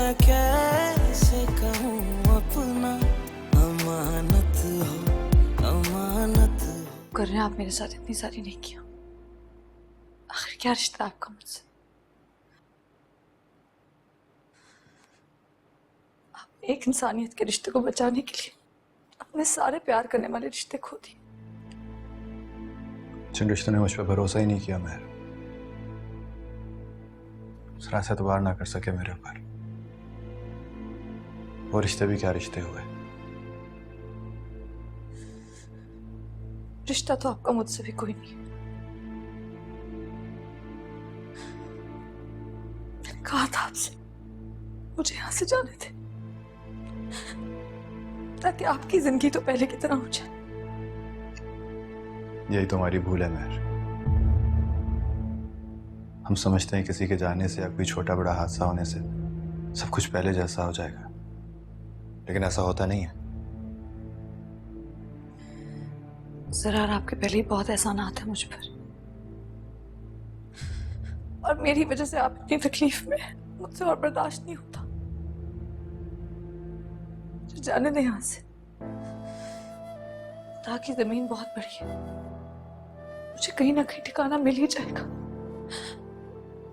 मैं कैसे कहूँ अपना, अमानत हो, अमानत हो। कर रहे हैं आप मेरे साथ इतनी सारी नेकियां, आखिर क्या रिश्ता है आपका मुझसे? आप एक इंसानियत के रिश्ते को बचाने के लिए अपने सारे प्यार करने वाले रिश्ते खो दिए। जिन रिश्तों ने मुझ पर भरोसा ही नहीं किया महर, जरा से एतबार ना कर सके मेरे ऊपर, वो रिश्ते भी क्या रिश्ते हुए। रिश्ता तो आपका मुझसे भी कोई नहीं है। मैंने कहा था आपसे मुझे यहां से जाने दे, ताकि आपकी जिंदगी तो पहले की तरह हो जाए। यही तो हमारी भूल है महर। हम समझते हैं किसी के जाने से या कोई छोटा बड़ा हादसा होने से सब कुछ पहले जैसा हो जाएगा, लेकिन ऐसा होता नहीं है। जरार, आपके पहले ही बहुत एहसानात है मुझ पर, और मेरी वजह से आप इतनी तकलीफ में, मुझसे और बर्दाश्त नहीं होता। मुझे जाने दें यहां से। ताकि जमीन बहुत बड़ी है, मुझे कहीं ना कहीं ठिकाना मिल ही जाएगा।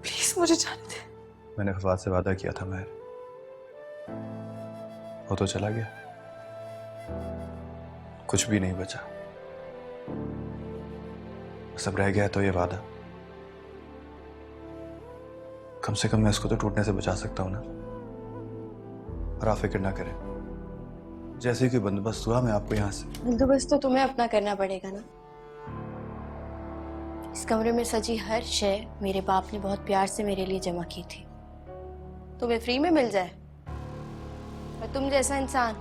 प्लीज मुझे जाने दें। मैंने फवाद से वादा किया था महर, वो तो चला गया, कुछ भी नहीं बचा। सब रह गया तो ये वादा, कम से कम मैं इसको तो टूटने से बचा सकता हूं ना। और आप फिक्र ना करें, जैसे ही कोई बंदोबस्त हुआ मैं आपको यहां से। बंदोबस्त तो तुम्हें अपना करना पड़ेगा ना। इस कमरे में सजी हर शय मेरे बाप ने बहुत प्यार से मेरे लिए जमा की थी, तुम्हें फ्री में मिल जाए। और तुम जैसा इंसान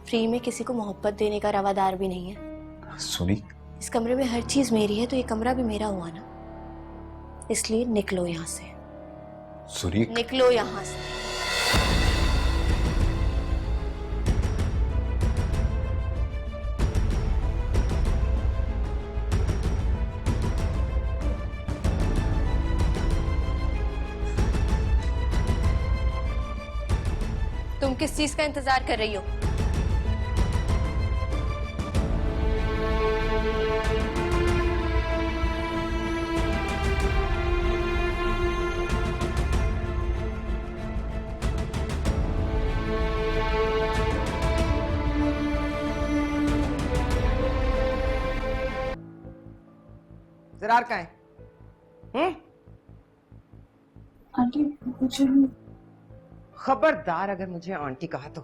फ्री में किसी को मोहब्बत देने का रवादार भी नहीं है। सुनी, इस कमरे में हर चीज मेरी है, तो ये कमरा भी मेरा हुआ ना। इसलिए निकलो यहाँ से। सुनी, निकलो यहाँ से। तुम किस चीज का इंतजार कर रही हो? जरार कहाँ है? आंटी मुझे खबरदार अगर मुझे आंटी कहा तो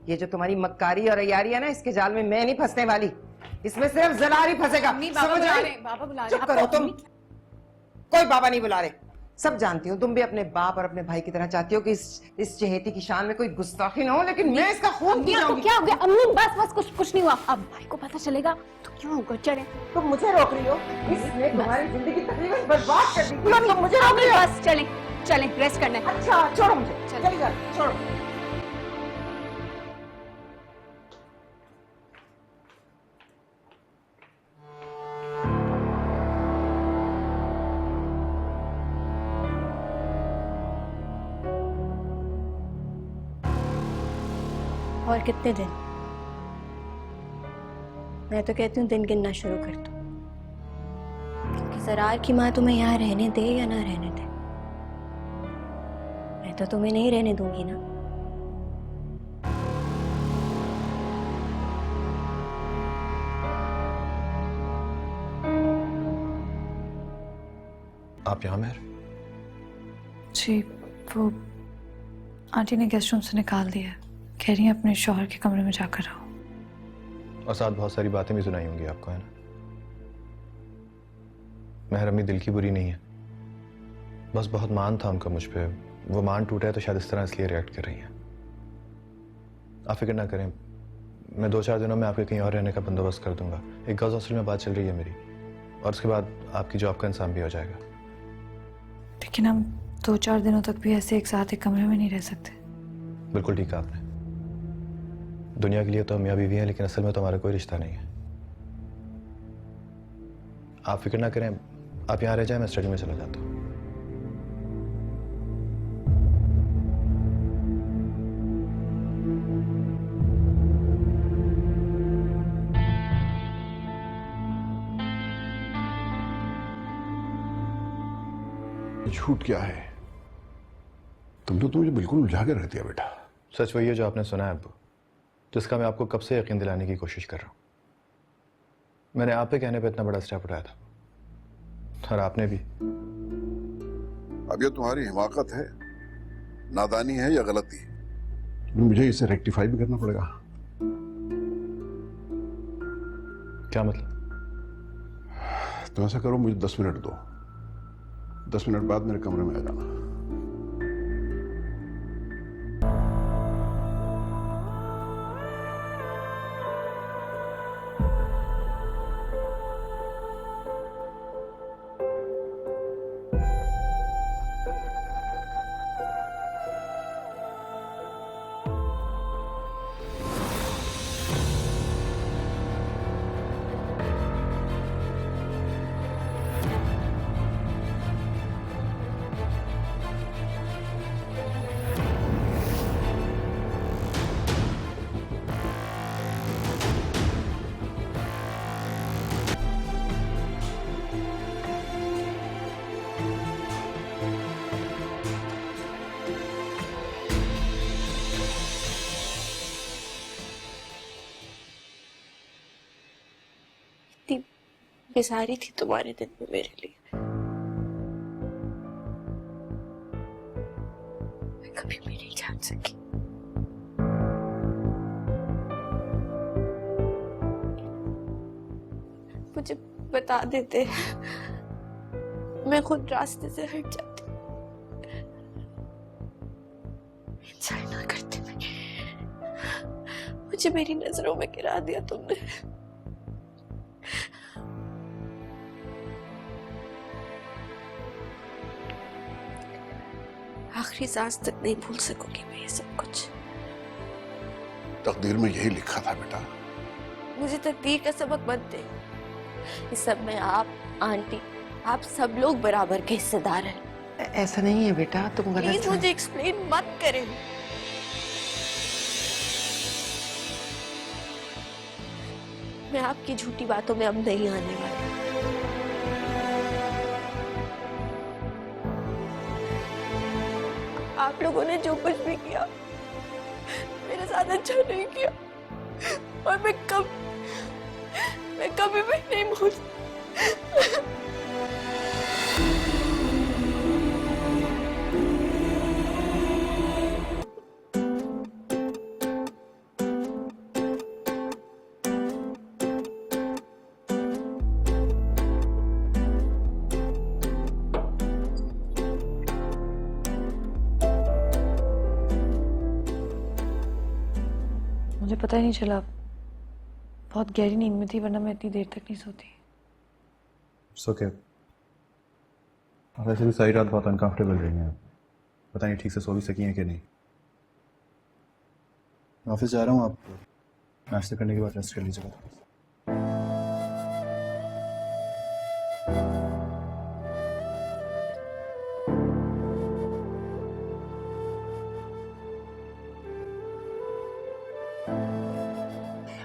ये जो तुम्हारी मक्कारी और अयारी है ना, इसके जाल में मैं नहीं फंसने वाली। इसमें सिर्फ जलार ही फंसेगा। बाबा बुला रहे हैं, बाबा बुला रहे चुप करो तुम। कोई बाबा नहीं बुला रहे। सब जानती हूँ तुम भी अपने बाप और अपने भाई की तरह चाहती हो कि इस चहेती की शान में कोई गुस्ताखी ना हो, लेकिन मैं इसका खून पी जाऊंगी। क्या हो गया अम्मी? बस बस कुछ नहीं हुआ। अब भाई को पता चलेगा तो क्या होगा? चले। तुम मुझे रोक रही हो, इसने तुम्हारी जिंदगी तकरीबन बर्बाद कर दी। तुम मुझे रोक रही हो। बस चले चले, रेस्ट करना है। अच्छा छोड़ो मुझे, चली जा, छोड़ो। और कितने दिन? मैं तो कहती हूँ दिन गिनना शुरू कर दो, क्योंकि जरार की माँ तुम्हें यहाँ रहने दे या ना रहने दे, मैं तो तुम्हें नहीं रहने दूंगी ना। आप यहाँ महर? जी, वो आंटी ने गेस्ट रूम से निकाल दिया है, कह रही है अपने शौहर के कमरे में जाकर रहो। और साथ बहुत सारी बातें भी सुनाई होंगी आपको, है ना? महर अम्मी दिल की बुरी नहीं है, बस बहुत मान था उनका मुझ पे। वो मान टूटा है तो शायद इस तरह इसलिए रिएक्ट कर रही हैं। आप फिक्र ना करें, मैं 2-4 दिनों में आपके कहीं और रहने का बंदोबस्त कर दूंगा। एक गर्ल्स हॉस्टल में बात चल रही है मेरी, और उसके बाद आपकी जॉब का इंतजाम भी हो जाएगा। लेकिन हम 2-4 दिनों तक भी ऐसे एक साथ एक कमरे में नहीं रह सकते। बिल्कुल ठीक है आपने। दुनिया के लिए तो हम मियाँ बीवी हैं, लेकिन असल में तो हमारा कोई रिश्ता नहीं है। आप फिक्र ना करें, आप यहाँ रह जाएं, मैं स्टडी में चला जाता हूँ। झूठ क्या है? तुमने तो मुझे बिल्कुल उलझा के रख दिया बेटा। सच वही है जो आपने सुना है अब्बू, जिसका मैं आपको कब से यकीन दिलाने की कोशिश कर रहा हूँ। मैंने आप पे कहने पे इतना बड़ा स्टेप उठाया था, और आपने भी। अब ये तुम्हारी हिमाकत है, नादानी है या गलती है? मुझे इसे रेक्टिफाई भी करना पड़ेगा। क्या मतलब? तो ऐसा करो, मुझे 10 मिनट दो। 10 मिनट बाद मेरे कमरे में आ जाना। इतनी बेसारी थी तुम्हारे दिन में मेरे लिए। मैं कभी भी नहीं जान सकी। मुझे बता देते, मैं खुद रास्ते से हट जाती। इंसान ना करते मैं। मुझे मेरी नजरों में गिरा दिया तुमने। आखिरी सांस तक नहीं भूल सकूंगी मैं ये सब कुछ। तकदीर में यही लिखा था बेटा। मुझे तकदीर का सबक मत दे। इस सब में आप, आंटी, आप सब लोग बराबर के हिस्सेदार हैं। ऐसा नहीं है बेटा, तुम गलत प्लीज मुझे एक्सप्लेन मत करें। मैं आपकी झूठी बातों में अब नहीं आने वाली। आप लोगों ने जो कुछ भी किया मेरे साथ अच्छा नहीं किया, और मैं कभी भी नहीं भूल। मुझे पता ही नहीं चला, बहुत गहरी नींद में थी, वरना मैं इतनी देर तक नहीं सोती। ओके। वैसे भी सारी रात बहुत अनकंफर्टेबल रही हैं, पता नहीं ठीक से सो भी सकी हैं कि नहीं। ऑफिस जा रहा हूँ, आप नाश्ता करने के बाद रेस्ट कर लीजिएगा।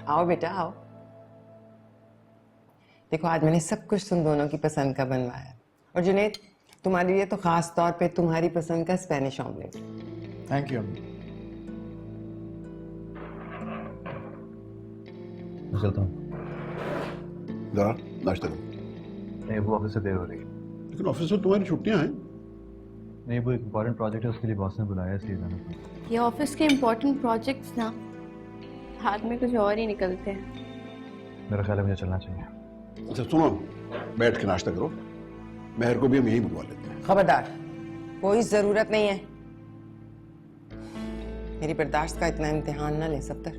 आओ बेटा आओ। देखो आज मैंने सब कुछ तुम दोनों की पसंद का बनवाया, और जुनैद तुम्हारे लिए तो खास तौर पे तुम्हारी पसंद का स्पेनिश ऑमलेट। Thank you. मैं चलता हूँ। जरा नाश्ता करो। नहीं, वो ऑफिस से देर हो रही है। लेकिन ऑफिस में तुम्हारी छुट्टियां हैं। नहीं, वो एक इम्पॉर्टेंट प्रोजेक्ट है, उसके लिए बॉस ने बुलाया, इसलिए जाना पड़ा। ये ऑफिस के इम्पोर्टेंट प्रोजेक्ट्स ना हाथ में कुछ और ही निकलते हैं। मेरा ख्याल है मुझे चलना चाहिए। अच्छा सुनो, बैठ के नाश्ता करो, महर को भी हम यही बुलवा लेते हैं। खबरदार, कोई जरूरत नहीं है। मेरी बर्दाश्त का इतना इम्तिहान ना ले सफ्तर।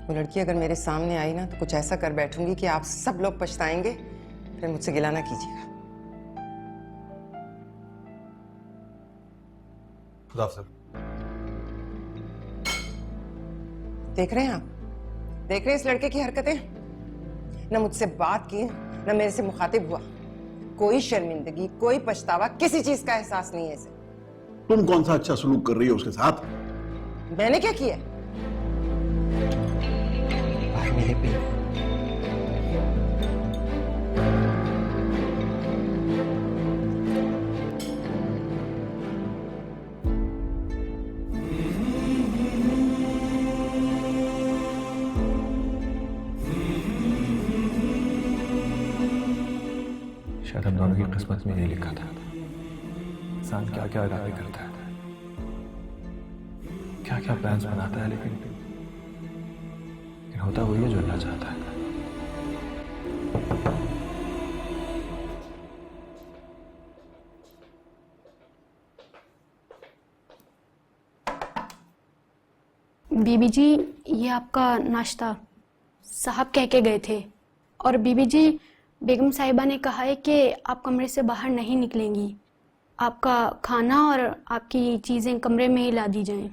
वो लड़की अगर मेरे सामने आई ना तो कुछ ऐसा कर बैठूंगी कि आप सब लोग पछताएंगे, फिर मुझसे गिला ना कीजिएगा। खुदा हाफ़िज़। देख रहे हैं आप, देख रहे हैं इस लड़के की हरकतें? न मुझसे बात की, न मेरे से मुखातिब हुआ। कोई शर्मिंदगी, कोई पछतावा, किसी चीज का एहसास नहीं है इसे। तुम कौन सा अच्छा सलूक कर रही हो उसके साथ? मैंने क्या किया? भाई मेरे पे शायद हम दोनों की किस्मत में यही लिखा था। इंसान क्या क्या इरादे करता है, क्या क्या प्लान्स बनाता है, लेकिन होता वही है जो अल्लाह चाहता है। बीबी जी, ये आपका नाश्ता साहब कह के गए थे। और बीबी जी, बेगम साहिबा ने कहा है कि आप कमरे से बाहर नहीं निकलेंगी। आपका खाना और आपकी चीज़ें कमरे में ही ला दी जाएं।